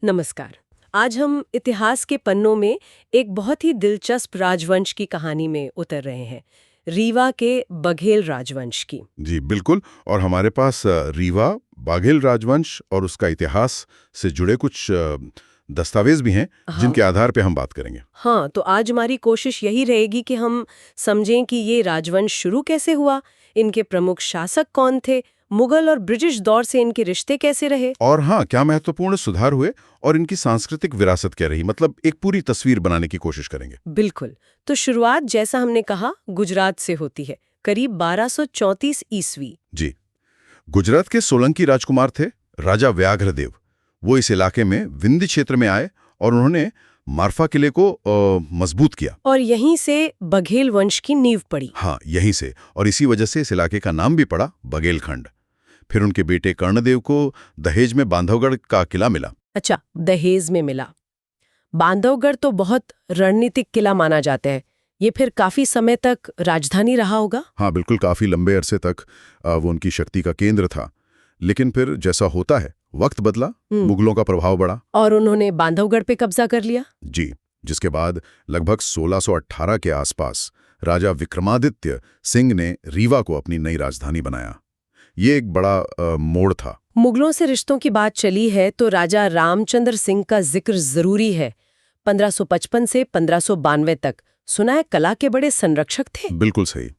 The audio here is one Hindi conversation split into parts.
नमस्कार। आज हम इतिहास के पन्नों में एक बहुत ही दिलचस्प राजवंश की कहानी में उतर रहे हैं, रीवा के बघेल राजवंश की। जी बिल्कुल। और हमारे पास रीवा बाघेल राजवंश और उसका इतिहास से जुड़े कुछ दस्तावेज भी हैं जिनके आधार पे हम बात करेंगे। हाँ, तो आज हमारी कोशिश यही रहेगी कि हम समझें कि ये राजवंश शुरू कैसे हुआ, इनके प्रमुख शासक कौन थे, मुगल और ब्रिटिश दौर से इनके रिश्ते कैसे रहे। और हाँ, क्या महत्वपूर्ण सुधार हुए और इनकी सांस्कृतिक विरासत क्या रही, मतलब एक पूरी तस्वीर बनाने की कोशिश करेंगे। बिल्कुल। तो शुरुआत जैसा हमने कहा गुजरात से होती है, करीब 1234 ईस्वी। जी, गुजरात के सोलंकी राजकुमार थे राजा व्याघ्रदेव। वो इस इलाके में विंध्य क्षेत्र में आए और उन्होंने मारफा किले को मजबूत किया। और यहीं से बघेल वंश की नींव पड़ी। हाँ, यहीं से, और इसी वजह से इस इलाके का नाम भी पड़ा बघेलखंड। फिर उनके बेटे कर्णदेव को दहेज में बांधवगढ़ का किला मिला। अच्छा, दहेज में मिला। बांधवगढ़ तो बहुत रणनीतिक किला माना जाता है। ये फिर काफी समय तक राजधानी रहा होगा। हाँ बिल्कुल, काफी लंबे अरसे तक वो उनकी शक्ति का केंद्र था। लेकिन फिर जैसा होता है, वक्त बदला, मुगलों का प्रभाव बढ़ा और उन्होंने बांधवगढ़ पे कब्जा कर लिया। जी, जिसके बाद लगभग 1618 के आसपास राजा विक्रमादित्य सिंह ने रीवा को अपनी नई राजधानी बनाया। ये एक बड़ा मोड़ था। मुगलों से रिश्तों की बात चली है तो राजा रामचंद्र सिंह का जिक्र जरूरी है। 1555 से 1592 तक सुना है कला के बड़े संरक्षक थे। बिल्कुल सही।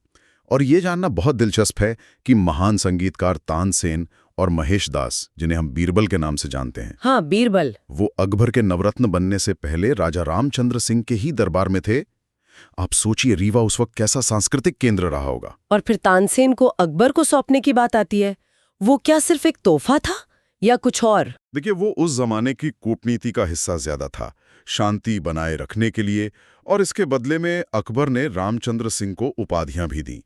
और ये जानना बहुत दिलचस्प है कि महान संगीतकार तानसेन और महेश दास, जिन्हें हम बीरबल के नाम से जानते हैं, हाँ बीरबल, वो अकबर के नवरत्न बनने से पहले राजा रामचंद्र सिंह के ही दरबार में थे। आप सोचिए रीवा उस वक्त कैसा सांस्कृतिक केंद्र रहा होगा। और फिर तानसेन को अकबर को सौंपने की बात आती है। वो क्या सिर्फ एक तोहफा था या कुछ और? देखिए, वो उस जमाने की कूटनीति का हिस्सा ज्यादा था, शांति बनाए रखने के लिए। और इसके बदले में अकबर ने रामचंद्र सिंह को उपाधियां भी दी।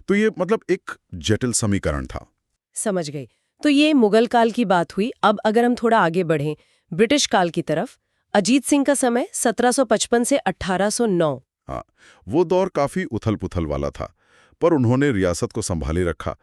तो ये मतलब एक जटिल समीकरण था। समझ गई। तो ये मुगल काल की बात हुई। अब अगर हम थोड़ा आगे बढ़ें ब्रिटिश काल की तरफ, अजीत सिंह का समय 1755 से 1809। हाँ, वो दौर काफी उथल-पुथल वाला था, पर उन्होंने रियासत को संभाले रखा।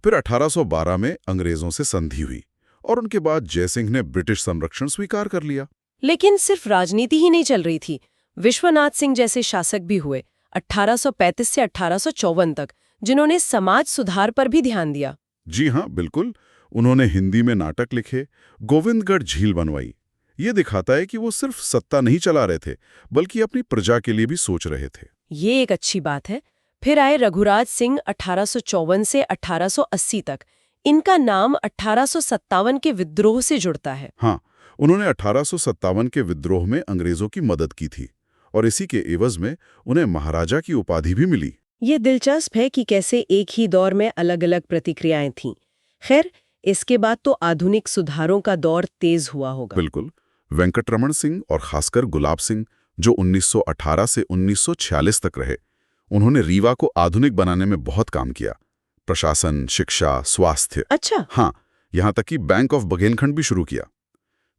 फिर 1812 में अंग्रेजों से संधि हुई और उनके बाद जयसिंह ने ब्रिटिश संरक्षण स्वीकार कर लिया। लेकिन सिर्फ राजनीति ही नहीं चल रही थी। विश्वनाथ सिंह जैसे शासक भी हुए 1835 से 1854 तक, जिन्होंने समाज सुधार पर भी ध्यान दिया। जी हाँ, बिल्कुल। उन्होंने हिंदी में नाटक लिखे, गोविंदगढ़ झील बनवाई। ये दिखाता है कि वो सिर्फ सत्ता नहीं चला रहे थे, बल्कि अपनी प्रजा के लिए भी सोच रहे थे। ये एक अच्छी बात है। फिर आए रघुराज सिंह 1854 से 1880 तक। इनका नाम 1857 के विद्रोह से जुड़ता है। हाँ, उन्होंने 1857 के विद्रोह में अंग्रेजों की मदद की थी और इसी के एवज में उन्हें महाराजा की उपाधि भी मिली। ये दिलचस्प है कि कैसे एक ही दौर में अलग-अलग प्रतिक्रियाएं थीं। खैर, इसके बाद तो आधुनिक सुधारों का दौर तेज हुआ होगा। बिल्कुल। वेंकटरमण सिंह और खासकर गुलाब सिंह, जो 1918 से 1946 तक रहे, उन्होंने रीवा को आधुनिक बनाने में बहुत काम किया। प्रशासन, शिक्षा, स्वास्थ्य। अच्छा। हाँ, यहाँ तक कि बैंक ऑफ बघेलखंड भी शुरू किया।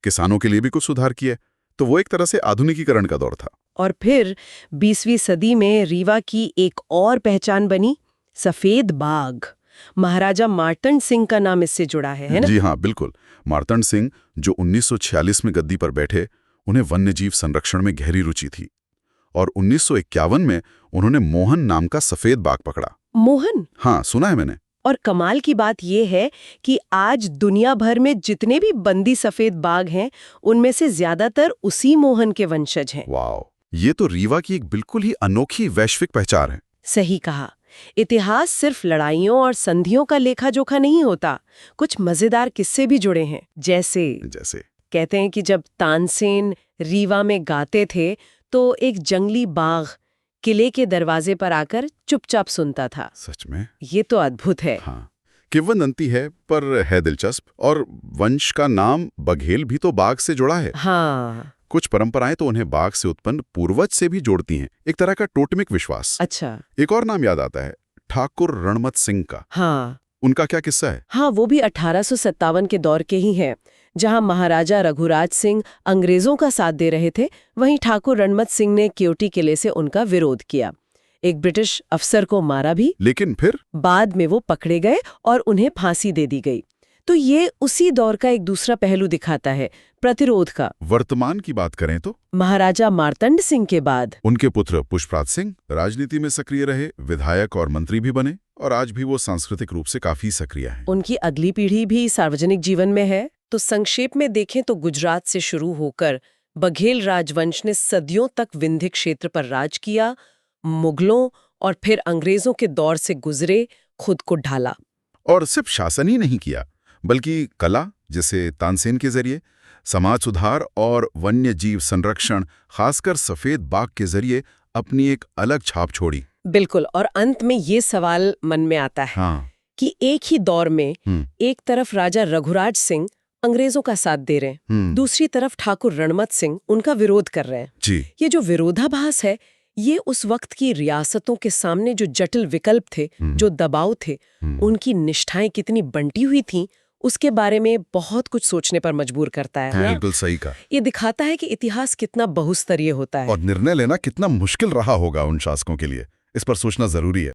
किसानों के लिए भी कुछ सुधार किए। तो वो एक तरह से आधुनिकीकरण का दौर था। और फिर 20वीं सदी में रीवा की एक और पहचान बनी, सफेद बाघ। महाराजा मार्तंड सिंह का नाम इससे जुड़ा है ना? जी हाँ, बिल्कुल। मार्तंड सिंह, जो 1946 में गद्दी पर बैठे, उन्हें वन्यजीव संरक्षण में गहरी रुचि थी और 1951 में उन्होंने मोहन नाम का सफेद बाघ पकड़ा। मोहन? हाँ, सुना है मैंने। और कमाल की बात यह है कि आज दुनिया भर में जितने भी बंदी सफेद बाघ हैं, उनमें से ज्यादातर उसी मोहन के वंशज हैं। वाह, ये तो रीवा की एक बिल्कुल ही अनोखी वैश्विक पहचान है। सही कहा। इतिहास सिर्फ लड़ाइयों और संधियों का लेखा जोखा नहीं होता। कुछ मजेदार किस्से भी जुड़े हैं। जैसे कहते हैं कि जब तानसेन रीवा में गाते थे तो एक जंगली बाघ किले के दरवाजे पर आकर चुपचाप सुनता था। सच में? ये तो अद्भुत है। हाँ, किंवदंती है, पर है दिलचस्प। और वंश का नाम बघेल भी तो बाघ से जुड़ा है। हाँ। कुछ परंपराएं तो उन्हें बाघ से उत्पन्न पूर्वज से भी जोड़ती हैं, एक तरह का टोटमिक विश्वास। अच्छा। एक और नाम याद आता है, ठाकुर रणमत सिंह का। हाँ, उनका क्या किस्सा है? हाँ, वो भी 1857 के दौर के ही हैं, जहां महाराजा रघुराज सिंह अंग्रेजों का साथ दे रहे थे। वहीं ठाकुर रणमत सिंह ने केवटी किले से उनका विरोध किया। एक ब्रिटिश अफसर को मारा भी, लेकिन फिर बाद में वो पकड़े गए और उन्हें फांसी दे दी गई। तो ये उसी दौर का एक दूसरा पहलू दिखाता है, प्रतिरोध का। वर्तमान की बात करें तो महाराजा मार्तंड सिंह के बाद उनके पुत्र पुष्पराज सिंह राजनीति में सक्रिय रहे, विधायक और मंत्री भी बने, और आज भी वो सांस्कृतिक रूप से काफी सक्रिय हैं। उनकी अगली पीढ़ी भी सार्वजनिक जीवन में है। तो संक्षेप में देखें तो गुजरात से शुरू होकर बघेल राजवंश ने सदियों तक विंध्य क्षेत्र पर राज किया, मुगलों और फिर अंग्रेजों के दौर से गुजरे, खुद को ढाला। और सिर्फ शासन ही नहीं किया, बल्कि कला, जैसे तानसेन के जरिए, समाज सुधार और वन्य जीव संरक्षण, खासकर सफेद बाघ के जरिए अपनी एक अलग छाप छोड़ी। बिल्कुल। और अंत में ये सवाल मन में आता है कि एक ही दौर में एक तरफ राजा रघुराज सिंह अंग्रेजों का साथ दे रहे हैं, दूसरी तरफ ठाकुर रणमत सिंह उनका विरोध कर रहे हैं। जी। ये जो विरोधाभास है, ये उस वक्त की रियासतों के सामने जो जटिल विकल्प थे, जो दबाव थे, उनकी निष्ठाएं कितनी बंटी हुई थीं, उसके बारे में बहुत कुछ सोचने पर मजबूर करता है ना? बिल्कुल सही कहा। ये दिखाता है कि इतिहास कितना बहुस्तरीय होता है और निर्णय लेना कितना मुश्किल रहा होगा उन शासकों के लिए। इस पर सोचना जरूरी है।